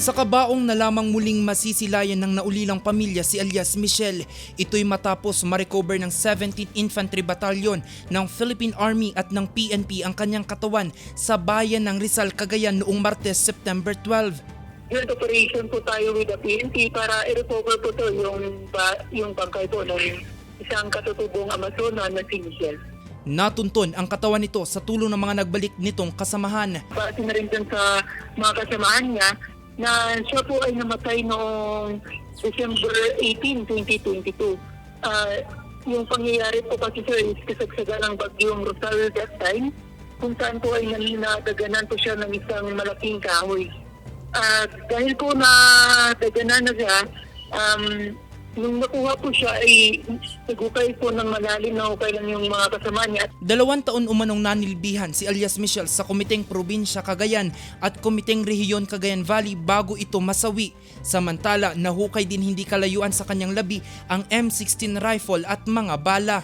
Sa kabaong na lamang muling masisilayan ng naulilang pamilya si alias Michelle, ito'y matapos ma-recover ng 17th Infantry Battalion ng Philippine Army at ng PNP ang kanyang katawan sa bayan ng Rizal, Cagayan noong Martes, September 12. Joint operation po tayo with the PNP para i-recover po to yung bangkay po ng isang katutubong Amazona na si Michelle. Natunton ang katawan nito sa tulong ng mga nagbalik nitong kasamahan. Pati na rin dun sa mga kasamahan niya na siya po ay namatay noong December 18, 2022. Yung pangyayari po kasi sir is kasagsagan ng bagyong Rosal that time, kung saan po ay nadaganan po siya ng isang malaking kahoy. Dahil po nadaganan na siya, nung nakuha po siya ay nagukay po ng malalim na hukay lang yung mga kasama niya. 2 taon umanong nanilbihan si alias Michelle sa Komiteng Probinsya Cagayan at Komiteng Rehiyon Cagayan Valley bago ito masawi. Samantala, nahukay din hindi kalayuan sa kanyang labi ang M16 rifle at mga bala.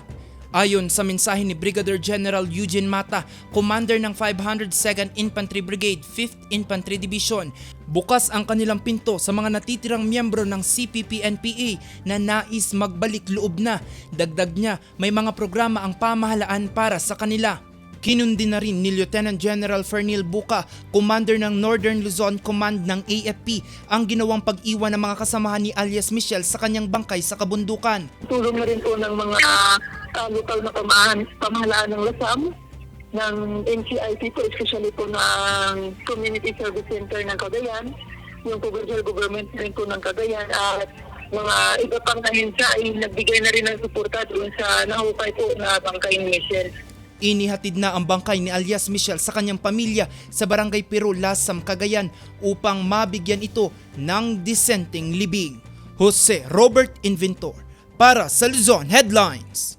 Ayon sa mensahe ni Brigadier General Eugene Mata, Commander ng 502nd Infantry Brigade, 5th Infantry Division, bukas ang kanilang pinto sa mga natitirang miyembro ng CPP-NPA na nais magbalik loob na. Dagdag niya, may mga programa ang pamahalaan para sa kanila. Kinundi na rin ni Lieutenant General Fernil Buca, Commander ng Northern Luzon Command ng AFP, ang ginawang pag-iwan ng mga kasamahan ni alias Michelle sa kanyang bangkay sa kabundukan. Tulong na rin po ng mga lokal na pamahalaan ng Lasam, ng NCIP po, especially po ng Community Service Center ng Cagayan, yung provincial government rin po ng Cagayan, at mga iba pang ahensya ay nagbigay na rin ng suporta doon sa nahukay po na bangkay ni Michelle. Inihatid na ang bangkay ni alias Michelle sa kanyang pamilya sa Barangay Pero, Lasam, Cagayan upang mabigyan ito ng disenteng libing. Jose Robert Inventor para sa Luzon Headlines.